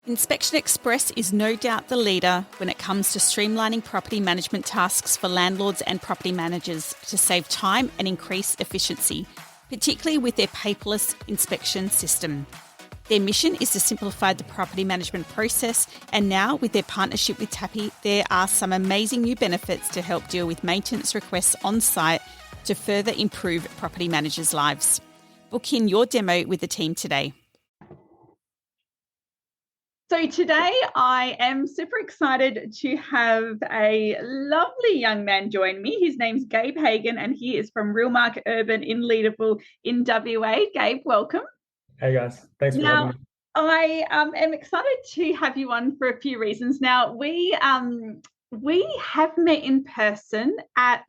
Inspection Express is no doubt the leader when it comes to streamlining property management tasks for landlords and property managers to save time and increase efficiency, particularly with their paperless inspection system. Their mission is to simplify the property management process, and now with their partnership with Tappy, there are some amazing new benefits to help deal with maintenance requests on site to further improve property managers' lives. Book in your demo with the team today. So today I am super excited to have a lovely young man join me. His name's Gabe Hagen and he is from Realmark Urban in Leadville in WA. Gabe, welcome. Hey guys, thanks for having me. I am excited to have you on for a few reasons. Now, we have met in person at,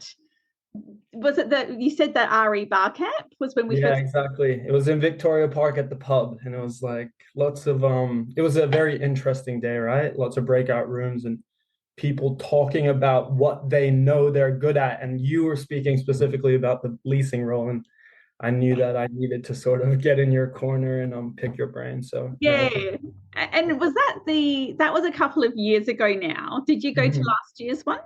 was it that you said that RE bar camp was when we first... Exactly. It was in Victoria Park at the pub, and it was like lots of it was a very interesting day, right? Lots of breakout rooms and people talking about what they know they're good at. And you were speaking specifically about the leasing role, and I knew that I needed to sort of get in your corner and pick your brain. So yeah. And was that was a couple of years ago now. Did you go to last year's one?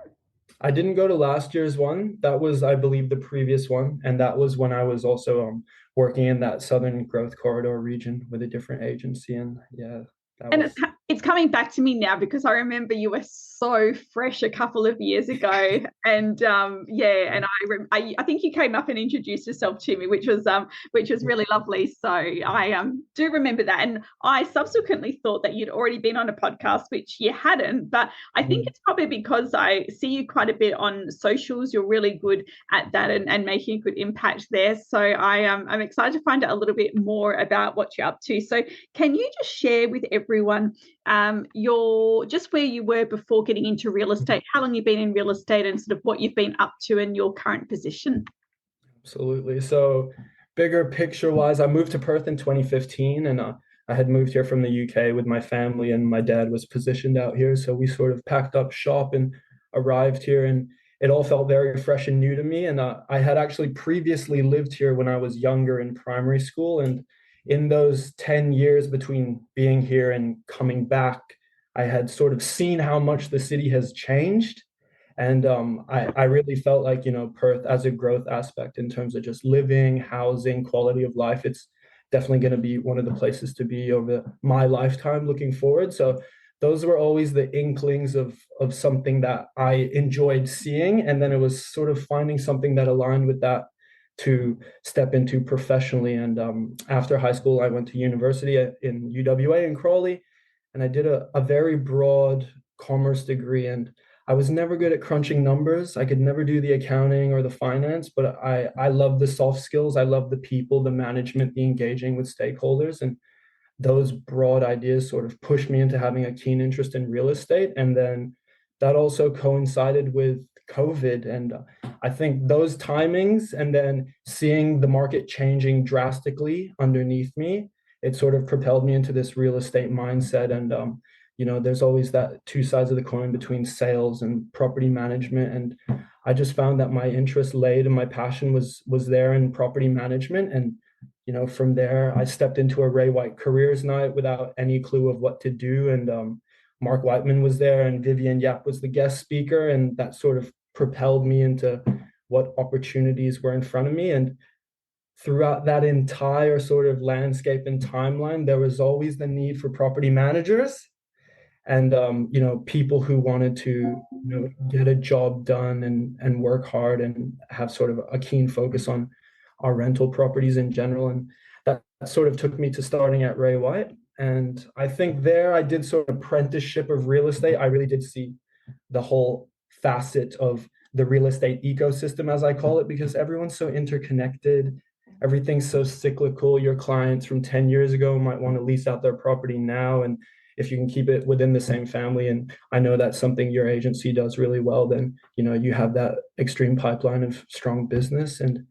I didn't go to last year's one. That was, I believe, the previous one. And that was when I was also working in that Southern Growth Corridor region with a different agency. And yeah, it's coming back to me now because I remember you were so fresh a couple of years ago, and and I think you came up and introduced yourself to me, which was really lovely. So I do remember that, and I subsequently thought that you'd already been on a podcast, which you hadn't. But I think it's probably because I see you quite a bit on socials. You're really good at that and making a good impact there. So I'm excited to find out a little bit more about what you're up to. So can you just share with everyone your just where you were before getting into real estate, how long you've been in real estate, and sort of what you've been up to in your current position? Absolutely. So bigger picture wise, I moved to Perth in 2015, and I had moved here from the UK with my family, and my dad was positioned out here. So we sort of packed up shop and arrived here, and it all felt very fresh and new to me. And I had actually previously lived here when I was younger in primary school, and in those 10 years between being here and coming back, I had sort of seen how much the city has changed. And I really felt like, Perth as a growth aspect in terms of just living, housing, quality of life, it's definitely going to be one of the places to be over my lifetime looking forward. So those were always the inklings of something that I enjoyed seeing. And then it was sort of finding something that aligned with that to step into professionally. And after high school, I went to university in UWA in Crawley, and I did a very broad commerce degree. And I was never good at crunching numbers. I could never do the accounting or the finance, but I love the soft skills. I love the people, the management, the engaging with stakeholders. And those broad ideas sort of pushed me into having a keen interest in real estate. And then that also coincided with COVID. And I think those timings and then seeing the market changing drastically underneath me, it sort of propelled me into this real estate mindset. And, there's always that two sides of the coin between sales and property management. And I just found that my interest laid and my passion was there in property management. And, from there, I stepped into a Ray White careers night without any clue of what to do. And Mark Whiteman was there and Vivian Yap was the guest speaker. And that sort of propelled me into what opportunities were in front of me. And throughout that entire sort of landscape and timeline, there was always the need for property managers and, people who wanted to, get a job done and work hard and have sort of a keen focus on our rental properties in general. And that sort of took me to starting at Ray White. And I think there I did sort of apprenticeship of real estate. I really did see the whole facet of the real estate ecosystem, as I call it, because everyone's so interconnected. Everything's so cyclical. Your clients from 10 years ago might want to lease out their property now. And if you can keep it within the same family, and I know that's something your agency does really well, then, you have that extreme pipeline of strong business. And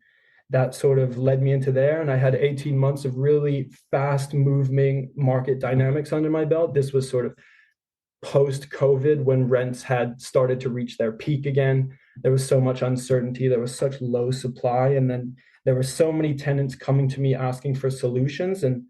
that sort of led me into there. And I had 18 months of really fast moving market dynamics under my belt. This was sort of post-COVID when rents had started to reach their peak again. There was so much uncertainty. There was such low supply. And then there were so many tenants coming to me asking for solutions. And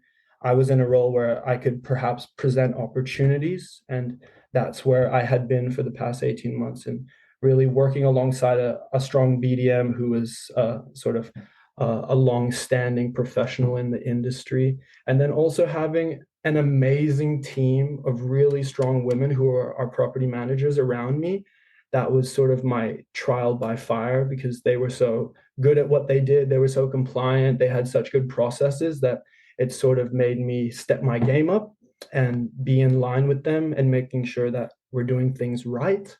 I was in a role where I could perhaps present opportunities. And that's where I had been for the past 18 months, and really working alongside a strong BDM who was sort of a long-standing professional in the industry. And then also having an amazing team of really strong women who are our property managers around me. That was sort of my trial by fire, because they were so good at what they did. They were so compliant. They had such good processes that it sort of made me step my game up and be in line with them and making sure that we're doing things right.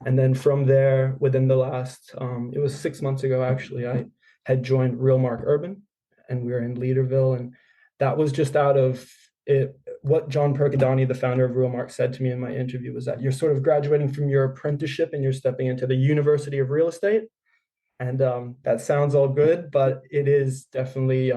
And then from there, within the last, it was 6 months ago, actually, I had joined Realmark Urban, and we were in Leaderville. And that was just out of it. What John Percadani, the founder of Realmark, said to me in my interview was that you're sort of graduating from your apprenticeship and you're stepping into the University of Real Estate. And that sounds all good, but it is definitely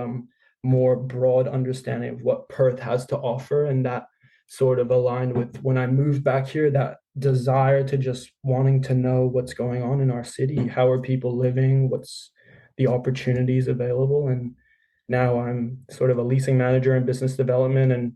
more broad understanding of what Perth has to offer. And that sort of aligned with when I moved back here, that desire to just wanting to know what's going on in our city. How are people living? What's the opportunities available? And now I'm sort of a leasing manager in business development, and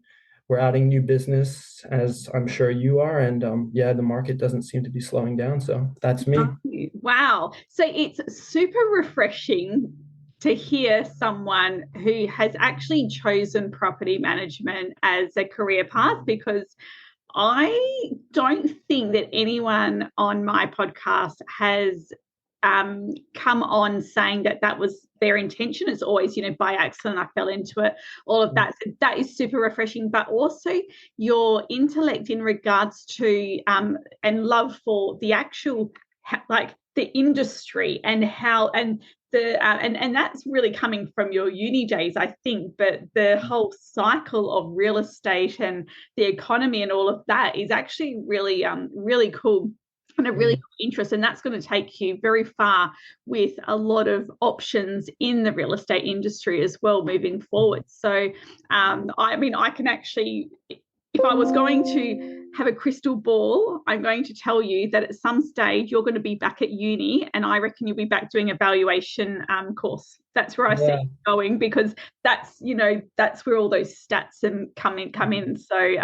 we're adding new business, as I'm sure you are. And yeah, the market doesn't seem to be slowing down. So that's me. Wow. So it's super refreshing to hear someone who has actually chosen property management as a career path, because I don't think that anyone on my podcast has come on saying that that was their intention. It's always, by accident I fell into it, all of that. So that is super refreshing. But also your intellect in regards to and love for the actual, like, the industry and how, and the and that's really coming from your uni days, I think. But the whole cycle of real estate and the economy and all of that is actually really really cool, and a really cool interest, and that's going to take you very far with a lot of options in the real estate industry as well moving forward. So I mean, I can actually, if I was going to have a crystal ball, I'm going to tell you that at some stage you're going to be back at uni, and I reckon you'll be back doing a valuation course. That's where I see it going, because that's, that's where all those stats come in. So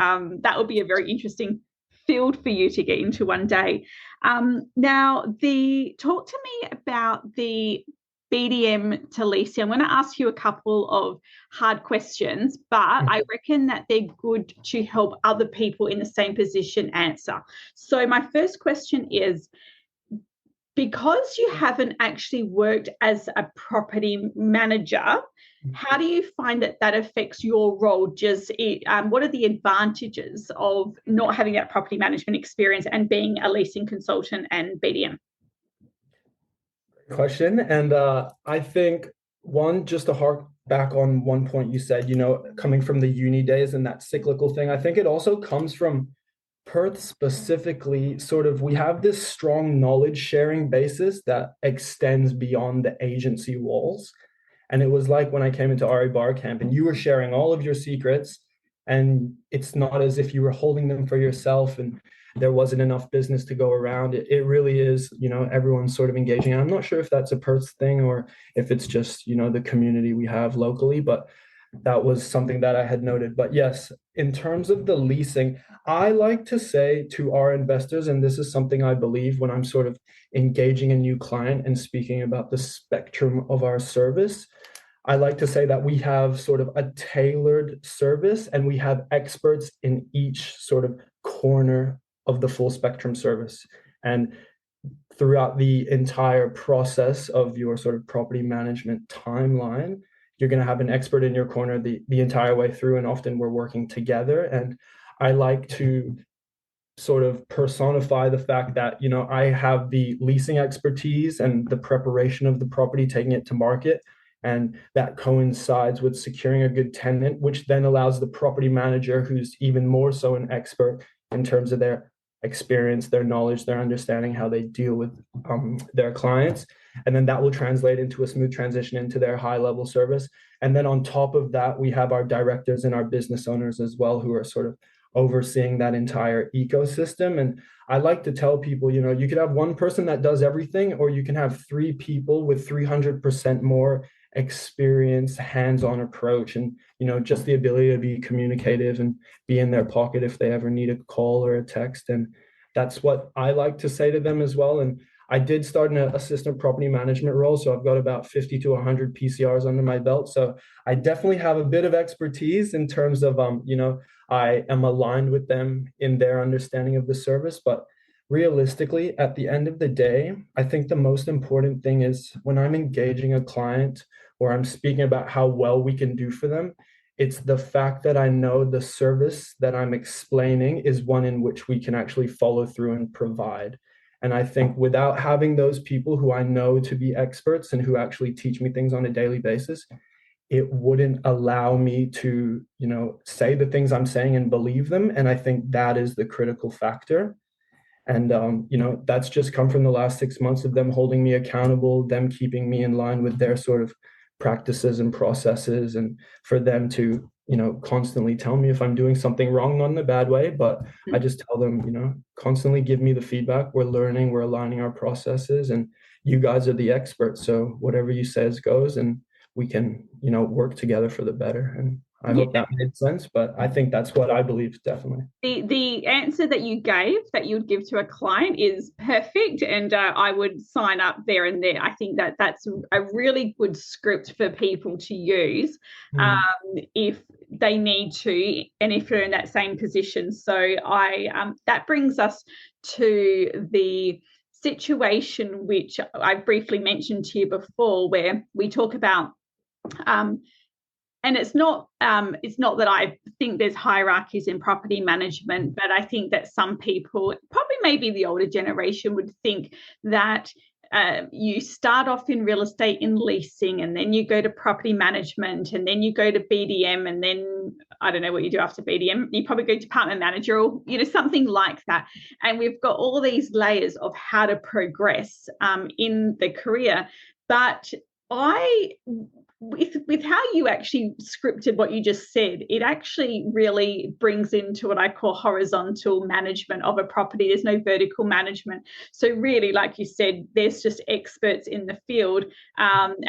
that will be a very interesting field for you to get into one day. Now, talk to me about the BDM to leasing. I'm going to ask you a couple of hard questions, but I reckon that they're good to help other people in the same position answer. So my first question is, because you haven't actually worked as a property manager, how do you find that affects your role? What are the advantages of not having that property management experience and being a leasing consultant and BDM? Question. And I think just to hark back on one point you said, coming from the uni days and that cyclical thing, I think it also comes from Perth specifically. Sort of, we have this strong knowledge sharing basis that extends beyond the agency walls. And it was like when I came into RE Bar Camp and you were sharing all of your secrets, and it's not as if you were holding them for yourself and there wasn't enough business to go around. It really is, everyone's sort of engaging. I'm not sure if that's a Perth thing or if it's just, the community we have locally, but that was something that I had noted. But yes, in terms of the leasing, I like to say to our investors, and this is something I believe when I'm sort of engaging a new client and speaking about the spectrum of our service, I like to say that we have sort of a tailored service and we have experts in each sort of corner of the full spectrum service. And throughout the entire process of your sort of property management timeline, you're going to have an expert in your corner the entire way through. And often we're working together. And I like to sort of personify the fact that, I have the leasing expertise and the preparation of the property, taking it to market. And that coincides with securing a good tenant, which then allows the property manager, who's even more so an expert in terms of their experience, their knowledge, their understanding, how they deal with their clients. And then that will translate into a smooth transition into their high level service. And then on top of that, we have our directors and our business owners as well, who are sort of overseeing that entire ecosystem. And I like to tell people, you could have one person that does everything, or you can have three people with 300% more experience, hands-on approach, and just the ability to be communicative and be in their pocket if they ever need a call or a text. And that's what I like to say to them as well. And I did start in an assistant property management role, so I've got about 50 to 100 PCRs under my belt. So I definitely have a bit of expertise in terms of I am aligned with them in their understanding of the service. But realistically, at the end of the day, I think the most important thing is when I'm engaging a client or I'm speaking about how well we can do for them, it's the fact that I know the service that I'm explaining is one in which we can actually follow through and provide. And I think without having those people who I know to be experts and who actually teach me things on a daily basis, it wouldn't allow me to, say the things I'm saying and believe them. And I think that is the critical factor. And, that's just come from the last 6 months of them holding me accountable, them keeping me in line with their sort of practices and processes, and for them to, constantly tell me if I'm doing something wrong, not in a bad way, but I just tell them, constantly give me the feedback. We're learning, we're aligning our processes, and you guys are the experts. So whatever you says goes, and we can, work together for the better. And I hope that made sense, but I think that's what I believe, definitely. The answer that you gave, that you would give to a client, is perfect, and I would sign up there and there. I think that that's a really good script for people to use if they need to, and if you're in that same position. So that brings us to the situation which I briefly mentioned to you before, where we talk about and it's not that I think there's hierarchies in property management, but I think that some people, probably maybe the older generation, would think that you start off in real estate in leasing, and then you go to property management, and then you go to BDM, and then I don't know what you do after BDM. You probably go to department manager, or something like that. And we've got all these layers of how to progress in the career. But with how you actually scripted what you just said, it actually really brings into what I call horizontal management of a property. There's no vertical management. So really, like you said, there's just experts in the field. I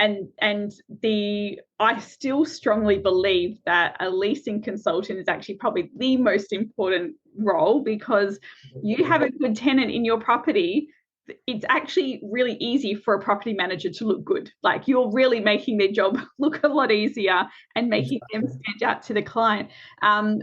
still strongly believe that a leasing consultant is actually probably the most important role, because you have a good tenant in your property. It's actually really easy for a property manager to look good. Like, you're really making their job look a lot easier and making them stand out to the client.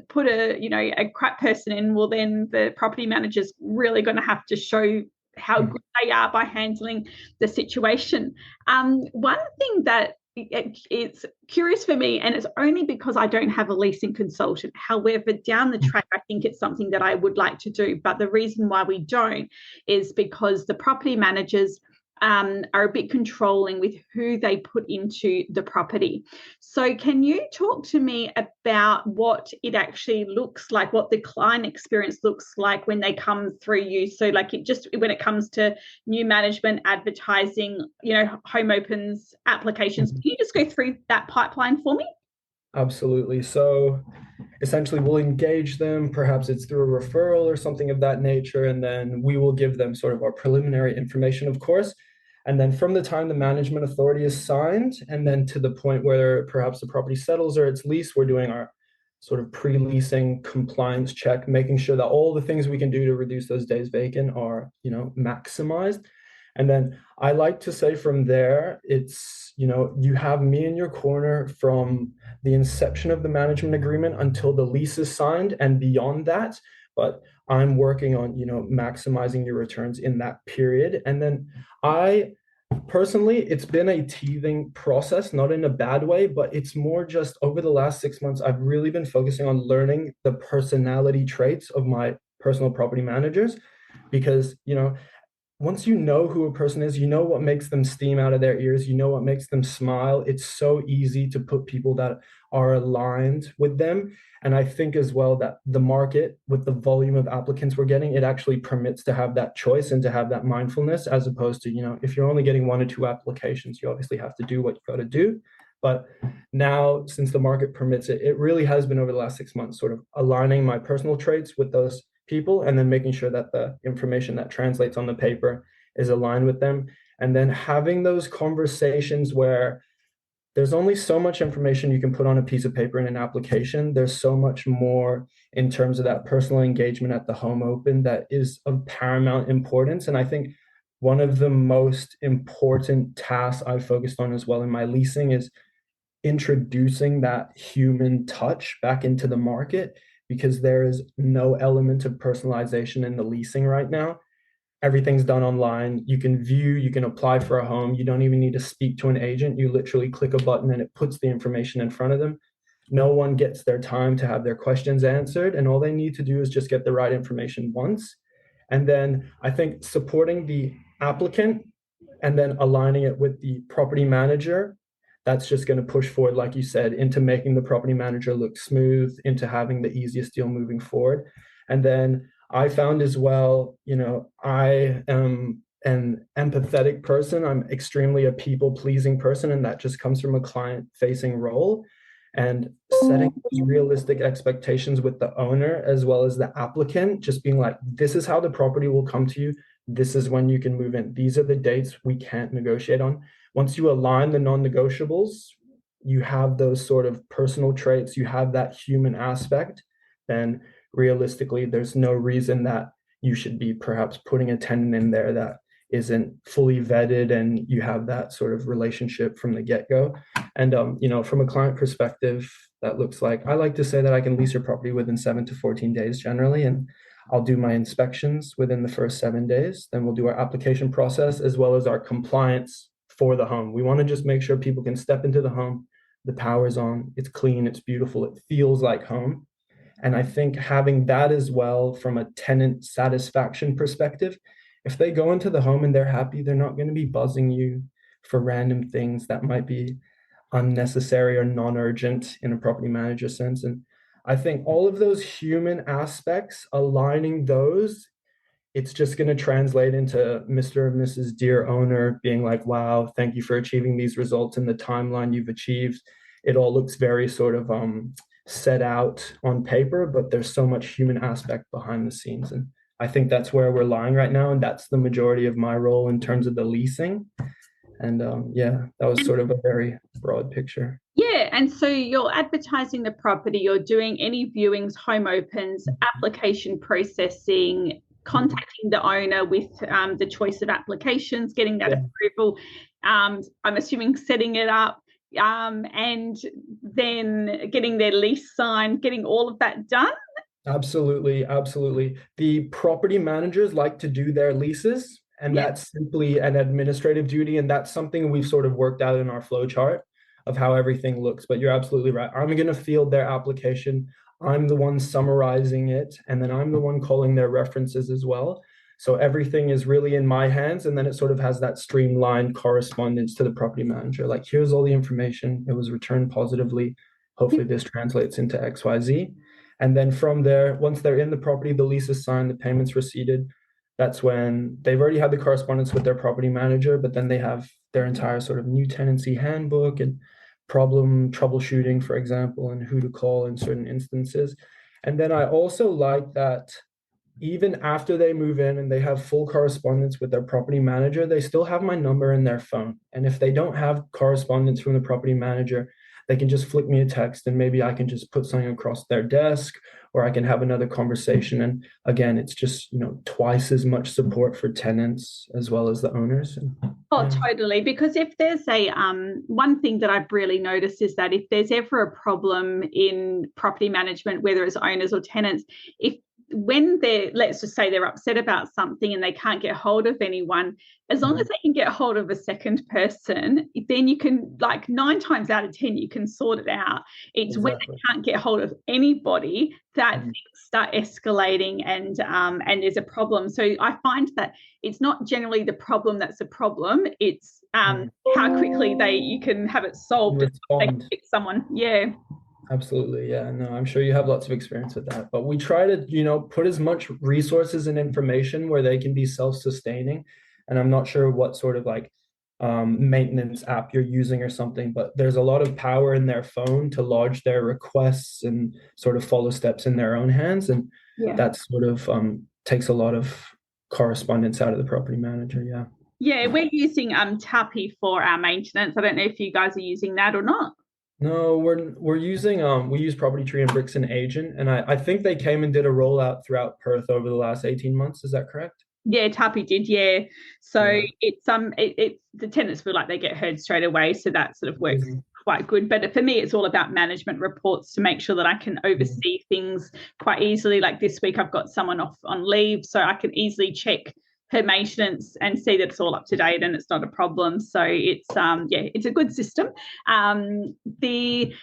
Put a crap person in, well, then the property manager's really going to have to show how good they are by handling the situation. One thing that it's curious for me, and it's only because I don't have a leasing consultant. However, down the track, I think it's something that I would like to do. But the reason why we don't is because the property managers are a bit controlling with who they put into the property. So can you talk to me about what it actually looks like, what the client experience looks like when they come through you? So like, when it comes to new management, advertising, home opens, applications, can you just go through that pipeline for me? Absolutely. So essentially, we'll engage them. Perhaps it's through a referral or something of that nature. And then we will give them sort of our preliminary information, of course. And then from the time the management authority is signed, and then to the point where perhaps the property settles or it's leased, we're doing our sort of pre-leasing compliance check, making sure that all the things we can do to reduce those days vacant are, maximized. And then I like to say from there, it's, you have me in your corner from the inception of the management agreement until the lease is signed and beyond that. But I'm working on, maximizing your returns in that period. And then personally, it's been a teething process, not in a bad way, but it's more just over the last 6 months, I've really been focusing on learning the personality traits of my personal property managers, because, once you know who a person is, you know what makes them steam out of their ears, you know what makes them smile. It's so easy to put people that are aligned with them. And I think as well that the market, with the volume of applicants we're getting, it actually permits to have that choice and to have that mindfulness, as opposed to, if you're only getting 1 or 2 applications, you obviously have to do what you got to do. But now, since the market permits it, it really has been over the last 6 months, sort of aligning my personal traits with those people, and then making sure that the information that translates on the paper is aligned with them. And then having those conversations where there's only so much information you can put on a piece of paper in an application. There's so much more in terms of that personal engagement at the home open that is of paramount importance. And I think one of the most important tasks I've focused on as well in my leasing is introducing that human touch back into the market, because there is no element of personalization in the leasing right now. Everything's done online. You can view, you can apply for a home. You don't even need to speak to an agent. You literally click a button and it puts the information in front of them. No one gets their time to have their questions answered. And all they need to do is just get the right information once. And then I think supporting the applicant and then aligning it with the property manager, that's just going to push forward, like you said, into making the property manager look smooth, into having the easiest deal moving forward. And then I found as well, I am an empathetic person. I'm extremely a people-pleasing person, and that just comes from a client-facing role. And setting those realistic expectations with the owner as well as the applicant, just being like, this is how the property will come to you. This is when you can move in. These are the dates we can't negotiate on. Once you align the non-negotiables, you have those sort of personal traits, you have that human aspect, then realistically, there's no reason that you should be perhaps putting a tenant in there that isn't fully vetted and you have that sort of relationship from the get-go. And from a client perspective, that looks like, I like to say that I can lease your property within 7 to 14 days generally, and I'll do my inspections within the first 7 days. Then we'll do our application process as well as our compliance for the home. We want to just make sure people can step into the home, the power's on, it's clean, it's beautiful, it feels like home. And I think having that as well from a tenant satisfaction perspective, if they go into the home and they're happy, they're not going to be buzzing you for random things that might be unnecessary or non-urgent in a property manager sense. And I think all of those human aspects, aligning those, it's just going to translate into Mr. and Mrs. Dear Owner being like, wow, thank you for achieving these results in the timeline you've achieved. It all looks very sort of set out on paper, but there's so much human aspect behind the scenes. And I think that's where we're lying right now. And that's the majority of my role in terms of the leasing. And that was sort of a very broad picture. Yeah, and so you're advertising the property, you're doing any viewings, home opens, application processing, contacting the owner with the choice of applications, getting that approval. I'm assuming setting it up, and then getting their lease signed, getting all of that done. Absolutely. The property managers like to do their leases, and that's simply an administrative duty. And that's something we've sort of worked out in our flow chart of how everything looks. But you're absolutely right. I'm going to field their application. I'm the one summarizing it, and then I'm the one calling their references as well. So everything is really in my hands, and then it sort of has that streamlined correspondence to the property manager. Like, here's all the information. It was returned positively. Hopefully this translates into XYZ. And then from there, once they're in the property, the lease is signed, the payments receipted. That's when they've already had the correspondence with their property manager, but then they have their entire sort of new tenancy handbook and problem troubleshooting, for example, and who to call in certain instances. And then I also like that even after they move in and they have full correspondence with their property manager, they still have my number in their phone. And if they don't have correspondence from the property manager, they can just flick me a text and maybe I can just put something across their desk, or I can have another conversation. And again, it's just, twice as much support for tenants as well as the owners. Totally. Because if there's a one thing that I've really noticed is that if there's ever a problem in property management, whether it's owners or tenants, when let's just say they're upset about something and they can't get hold of anyone, as long as they can get hold of a second person, then you can, like 9 times out of 10, you can sort it out. It's when they can't get hold of anybody that things start escalating and there's a problem. So I find that it's not generally the problem that's a problem. It's how quickly you can have it solved. They can fix someone. Yeah. Absolutely. Yeah, no, I'm sure you have lots of experience with that, but we try to, put as much resources and information where they can be self-sustaining. And I'm not sure what sort of like maintenance app you're using or something, but there's a lot of power in their phone to lodge their requests and sort of follow steps in their own hands. And that sort of takes a lot of correspondence out of the property manager. Yeah. Yeah, we're using Tappy for our maintenance. I don't know if you guys are using that or not. No, we're using we use Property Tree and Bricks and Agent, and I think they came and did a rollout throughout Perth over the last 18 months. Is that correct? Yeah, Tappy did, yeah. So Yeah. it's the tenants feel like they get heard straight away, so that sort of works Mhm. quite good. But for me, it's all about management reports to make sure that I can Mhm. oversee things quite easily. Like this week, I've got someone off on leave, so I can easily check her maintenance and see that it's all up to date and it's not a problem. So it's yeah, it's a good system. The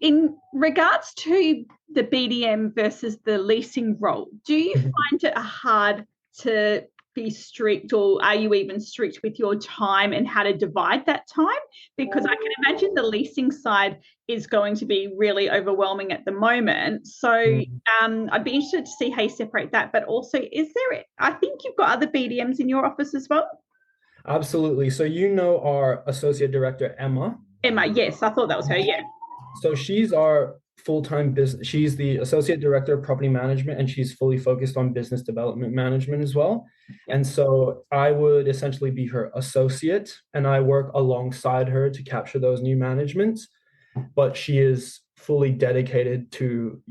In regards to the BDM versus the leasing role, do you find it hard to be strict, or are you even strict with your time and how to divide that time? Because I can imagine the leasing side is going to be really overwhelming at the moment. So Mhm. I'd be interested to see how you separate that. But also, I think you've got other BDMs in your office as well? Absolutely. So you know our associate director, Emma. Emma, yes, I thought that was her. Yeah. So she's our full-time business. She's the associate director of property management, and she's fully focused on business development management as well. Yeah. And so I would essentially be her associate, and I work alongside her to capture those new managements. But she is fully dedicated to,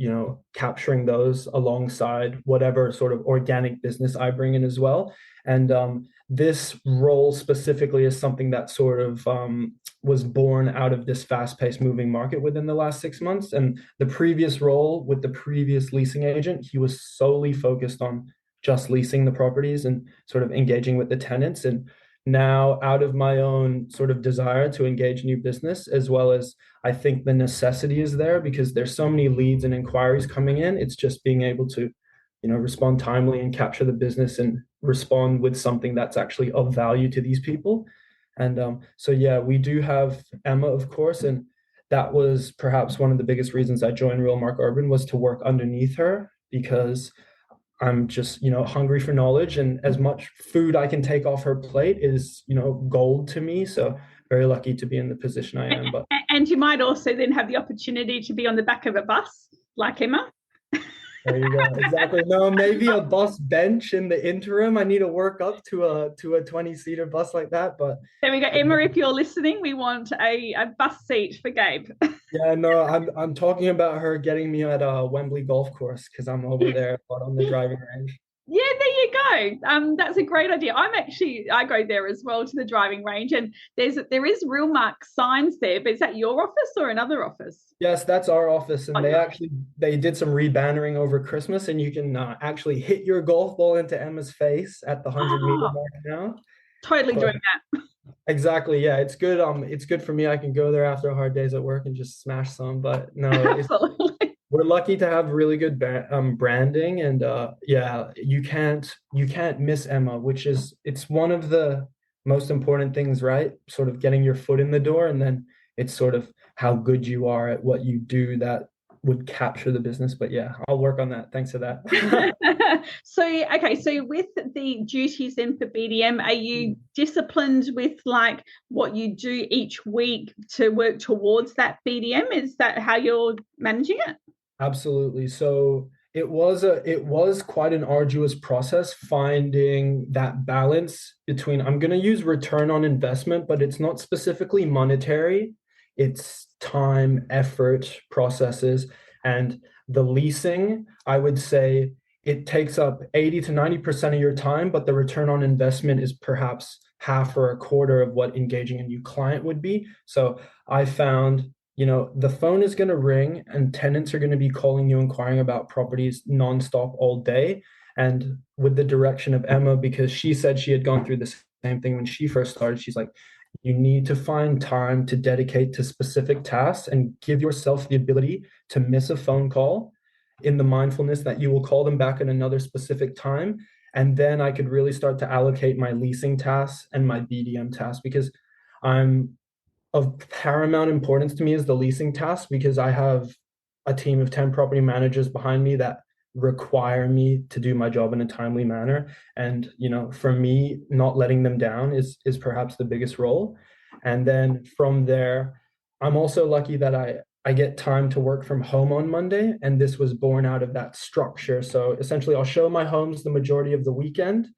capturing those alongside whatever sort of organic business I bring in as well. And this role specifically is something that sort of was born out of this fast-paced moving market within the last 6 months. And the previous role with the previous leasing agent, he was solely focused on just leasing the properties and sort of engaging with the tenants. And now, out of my own sort of desire to engage new business, as well as I think the necessity is there because there's so many leads and inquiries coming in. It's just being able to, respond timely and capture the business and respond with something that's actually of value to these people. And so, yeah, we do have Emma, of course, and that was perhaps one of the biggest reasons I joined Realmark Urban was to work underneath her because I'm just, hungry for knowledge, and as much food I can take off her plate is, gold to me. So very lucky to be in the position I am. But And you might also then have the opportunity to be on the back of a bus like Emma. there you go. Exactly. No, maybe a bus bench in the interim. I need to work up to a 20-seater bus like that. But There we go. Emma, if you're listening, we want a bus seat for Gabe. yeah, no, I'm talking about her getting me at a Wembley golf course because I'm over there but on the driving range. Yeah, there you go. That's a great idea. I go there as well to the driving range, and there is Realmark signs there. But is that your office or another office? Yes, that's our office, Oh, and they did some rebannering over Christmas, and you can actually hit your golf ball into Emma's face at the 100-meter mark now. totally But doing that. exactly, yeah, it's good. It's good for me. I can go there after a hard day's at work and just smash some. But no, Absolutely. we're lucky to have really good branding, and yeah, you can't miss Emma, which is it's one of the most important things, right? Sort of getting your foot in the door, and then it's sort of how good you are at what you do that would capture the business. But yeah, I'll work on that. Thanks for that. So with the duties then for BDM, are you disciplined with like what you do each week to work towards that BDM? Is that how you're managing it? Absolutely. So it was quite an arduous process finding that balance between I'm going to use return on investment, but it's not specifically monetary. It's time, effort, processes, and the leasing, I would say it takes up 80 to 90% of your time, but the return on investment is perhaps half or a quarter of what engaging a new client would be. So I found the phone is going to ring and tenants are going to be calling you inquiring about properties nonstop all day. And with the direction of Emma, because she said she had gone through the same thing when she first started, she's like, you need to find time to dedicate to specific tasks and give yourself the ability to miss a phone call in the mindfulness that you will call them back at another specific time. And then I could really start to allocate my leasing tasks and my BDM tasks because I'm of paramount importance to me is the leasing task because I have a team of 10 property managers behind me that require me to do my job in a timely manner. And, for me, not letting them down is perhaps the biggest role. And then from there, I'm also lucky that I get time to work from home on Monday. And this was born out of that structure. So essentially I'll show my homes the majority of the weekend.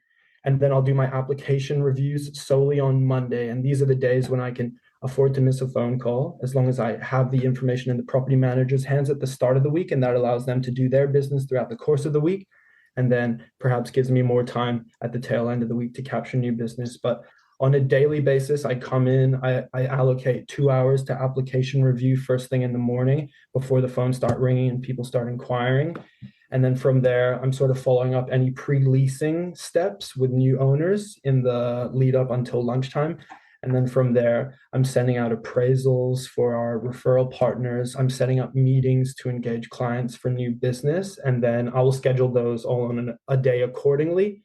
And then I'll do my application reviews solely on Monday. And these are the days when I can afford to miss a phone call as long as I have the information in the property manager's hands at the start of the week. And that allows them to do their business throughout the course of the week. And then perhaps gives me more time at the tail end of the week to capture new business. But on a daily basis, I come in, I allocate 2 hours to application review first thing in the morning before the phones start ringing and people start inquiring. And then from there, I'm sort of following up any pre-leasing steps with new owners in the lead up until lunchtime. And then from there, I'm sending out appraisals for our referral partners. I'm setting up meetings to engage clients for new business. And then I will schedule those all on a day accordingly.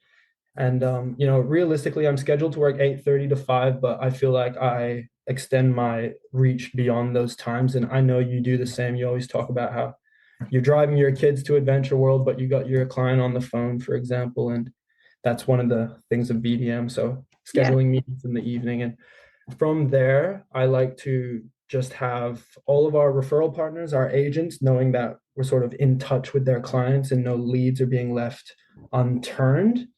And, realistically, I'm scheduled to work 8:30 to 5, but I feel like I extend my reach beyond those times. And I know you do the same. You always talk about how you're driving your kids to Adventure World, but you got your client on the phone, for example. And that's one of the things of BDM. So scheduling meetings in the evening. And from there, I like to just have all of our referral partners, our agents, knowing that we're sort of in touch with their clients and no leads are being left unturned.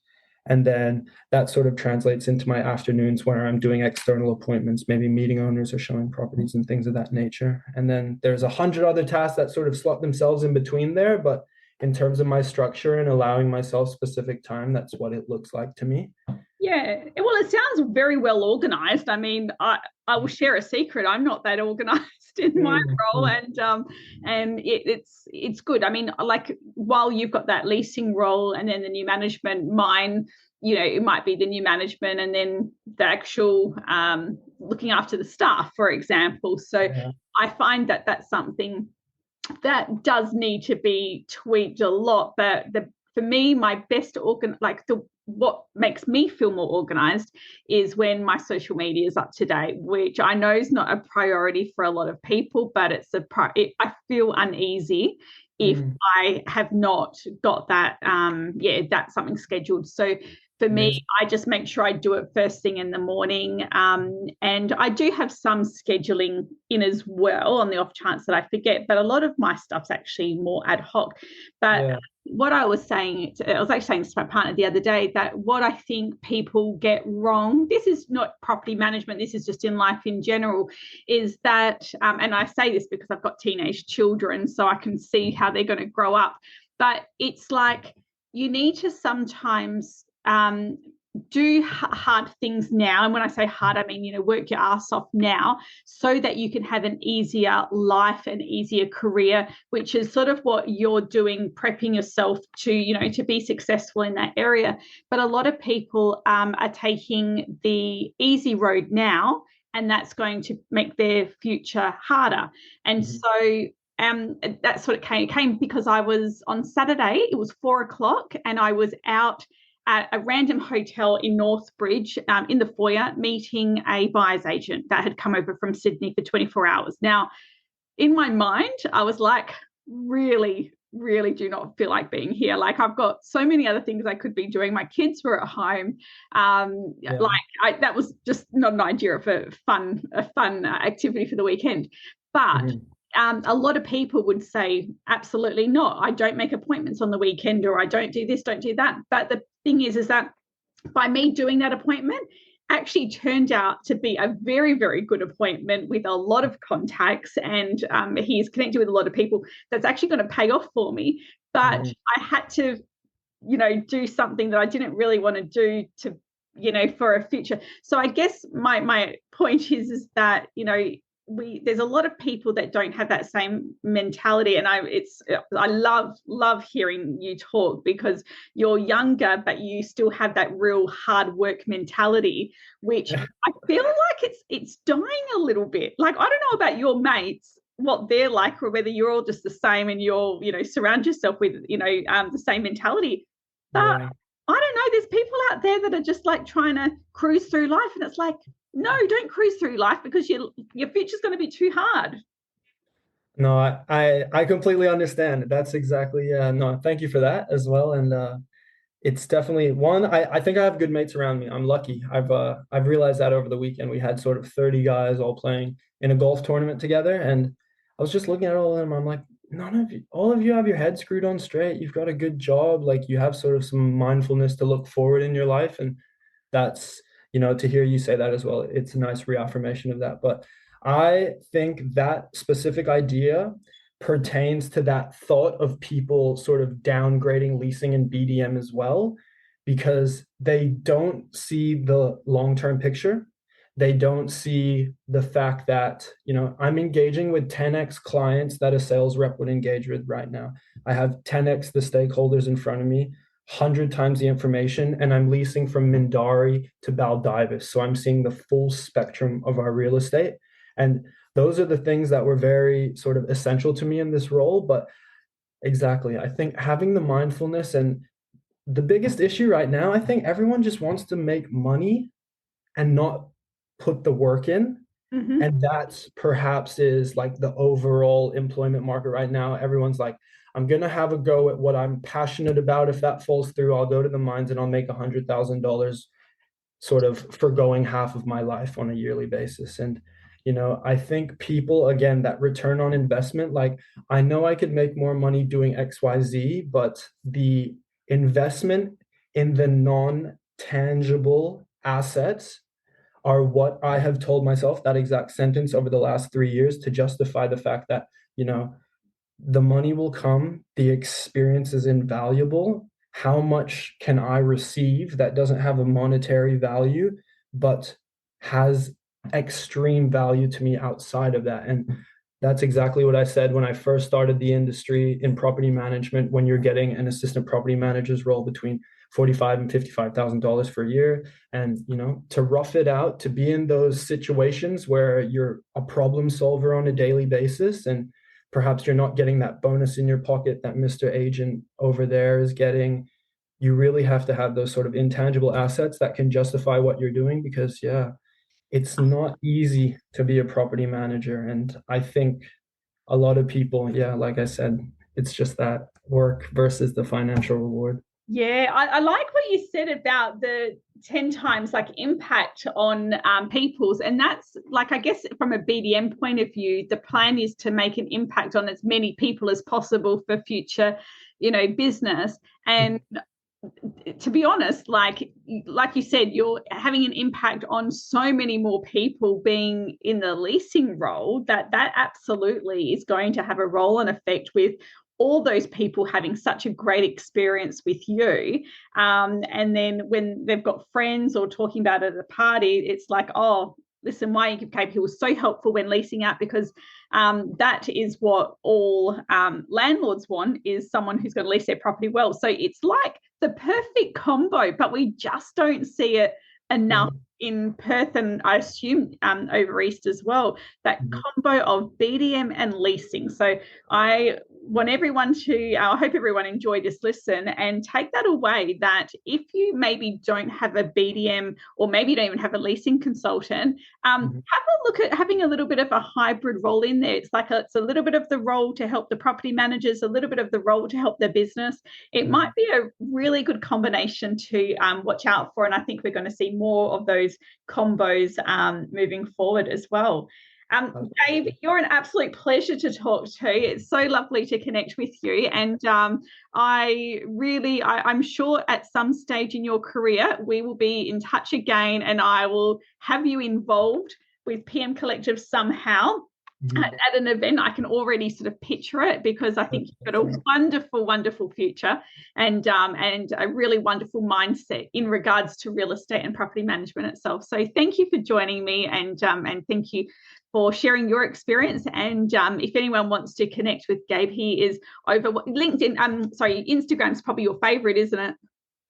And then that sort of translates into my afternoons where I'm doing external appointments, maybe meeting owners or showing properties and things of that nature. And then there's 100 other tasks that sort of slot themselves in between there. But in terms of my structure and allowing myself specific time, that's what it looks like to me. Yeah, well, it sounds very well organized. I mean, I will share a secret. I'm not that organized in my role, and it's good. I mean, like, while you've got that leasing role and then the new management, mine, it might be the new management and then the actual looking after the staff, for example. So I find that that's something that does need to be tweaked a lot. But for me, my best what makes me feel more organized is when my social media is up to date, which I know is not a priority for a lot of people, but I feel uneasy if I have not got that. That's something scheduled. So for me, I just make sure I do it first thing in the morning. And I do have some scheduling in as well on the off chance that I forget, but a lot of my stuff's actually more ad hoc. But what I was saying, I was actually saying to my partner the other day, that what I think people get wrong, this is not property management, this is just in life in general, is that, and I say this because I've got teenage children, so I can see how they're going to grow up, but it's like you need to sometimes do hard things now. And when I say hard, I mean, work your ass off now so that you can have an easier life, an easier career, which is sort of what you're doing, prepping yourself to, to be successful in that area. But a lot of people are taking the easy road now, and that's going to make their future harder. And so that's what it came because I was on Saturday, it was 4:00, and I was out at a random hotel in Northbridge in the foyer meeting a buyer's agent that had come over from Sydney for 24 hours. Now, in my mind, I was like, really, really do not feel like being here. Like, I've got so many other things I could be doing. My kids were at home. That was just not an idea of a fun activity for the weekend. But a lot of people would say, absolutely not. I don't make appointments on the weekend, or I don't do this, don't do that. But the thing is that by me doing that appointment actually turned out to be a very, very good appointment with a lot of contacts, and he's connected with a lot of people that's actually going to pay off for me. But I had to, do something that I didn't really want to do for a future. So I guess my point is that, there's a lot of people that don't have that same mentality, and I love hearing you talk because you're younger, but you still have that real hard work mentality, which I feel like it's dying a little bit. Like, I don't know about your mates, what they're like, or whether you're all just the same and you're surround yourself with the same mentality. But I don't know, there's people out there that are just like trying to cruise through life, and it's like, no, don't cruise through life because your future's going to be too hard. No, I completely understand. That's exactly, no, thank you for that as well. And it's definitely one, I think I have good mates around me. I'm lucky. I've realized that over the weekend. We had sort of 30 guys all playing in a golf tournament together. And I was just looking at all of them. I'm like, none of you, all of you have your head screwed on straight. You've got a good job. Like you have sort of some mindfulness to look forward in your life. And that's, to hear you say that as well, it's a nice reaffirmation of that. But I think that specific idea pertains to that thought of people sort of downgrading leasing and BDM as well, because they don't see the long-term picture. They don't see the fact that, I'm engaging with 10x clients that a sales rep would engage with right now. I have 10x the stakeholders in front of me, 100 times the information, and I'm leasing from Mindari to Baldivis. So I'm seeing the full spectrum of our real estate. And those are the things that were very sort of essential to me in this role. But exactly, I think having the mindfulness, and the biggest issue right now, I think everyone just wants to make money and not put the work in. Mm-hmm. And that's perhaps is like the overall employment market right now. Everyone's like, I'm going to have a go at what I'm passionate about. If that falls through, I'll go to the mines and I'll make $100,000 sort of forgoing half of my life on a yearly basis. And, I think people, again, that return on investment, like I know I could make more money doing XYZ, but the investment in the non-tangible assets are what I have told myself, that exact sentence, over the last 3 years, to justify the fact that, the money will come, the experience is invaluable. How much can I receive that doesn't have a monetary value, but has extreme value to me outside of that? And that's exactly what I said when I first started the industry in property management. When you're getting an assistant property manager's role between $45,000 and $55,000 per year, and to rough it out, to be in those situations where you're a problem solver on a daily basis, and perhaps you're not getting that bonus in your pocket that Mr. Agent over there is getting. You really have to have those sort of intangible assets that can justify what you're doing, because it's not easy to be a property manager. And I think a lot of people, like I said, it's just that work versus the financial reward. Yeah, I like what you said about the 10 times like impact on people's, and that's like, I guess from a BDM point of view, the plan is to make an impact on as many people as possible for future, business. And to be honest, like you said, you're having an impact on so many more people being in the leasing role, that absolutely is going to have a role and effect with all those people having such a great experience with you. And then when they've got friends or talking about it at a party, it's like, oh, listen, my KP was so helpful when leasing out, because that is what all landlords want, is someone who's going to lease their property well. So it's like the perfect combo, but we just don't see it enough in Perth, and I assume over East as well, that combo of BDM and leasing. So I want everyone to, I hope everyone enjoyed this listen and take that away, that if you maybe don't have a BDM, or maybe you don't even have a leasing consultant, have a look at having a little bit of a hybrid role in there. It's a little bit of the role to help the property managers, a little bit of the role to help their business. It might be a really good combination to watch out for, and I think we're going to see more of those combos moving forward as well. Gabe, you're an absolute pleasure to talk to. It's so lovely to connect with you, and I'm sure at some stage in your career we will be in touch again, and I will have you involved with PM Collective somehow. At an event. I can already sort of picture it, because I think you've got a wonderful, wonderful future, and a really wonderful mindset in regards to real estate and property management itself. So thank you for joining me, and thank you for sharing your experience. And if anyone wants to connect with Gabe, he is over LinkedIn. Instagram's probably your favorite, isn't it?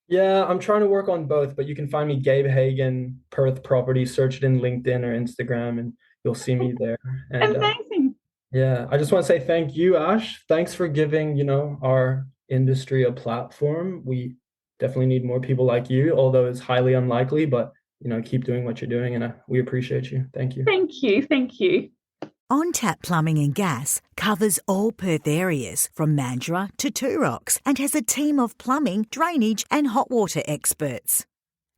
Yeah, I'm trying to work on both, but you can find me Gabe Hagen, Perth Property. Search it in LinkedIn or Instagram, and you'll see me there. And, amazing. I just want to say thank you, Ash. Thanks for giving, our industry a platform. We definitely need more people like you, although it's highly unlikely, but, keep doing what you're doing, and we appreciate you. Thank you. Thank you. Thank you. On Tap Plumbing and Gas covers all Perth areas from Mandurah to Two Rocks, and has a team of plumbing, drainage and hot water experts.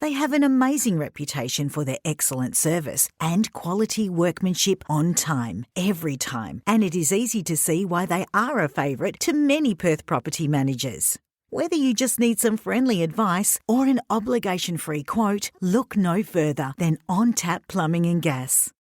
They have an amazing reputation for their excellent service and quality workmanship on time, every time, and it is easy to see why they are a favourite to many Perth property managers. Whether you just need some friendly advice or an obligation-free quote, look no further than On Tap Plumbing and Gas.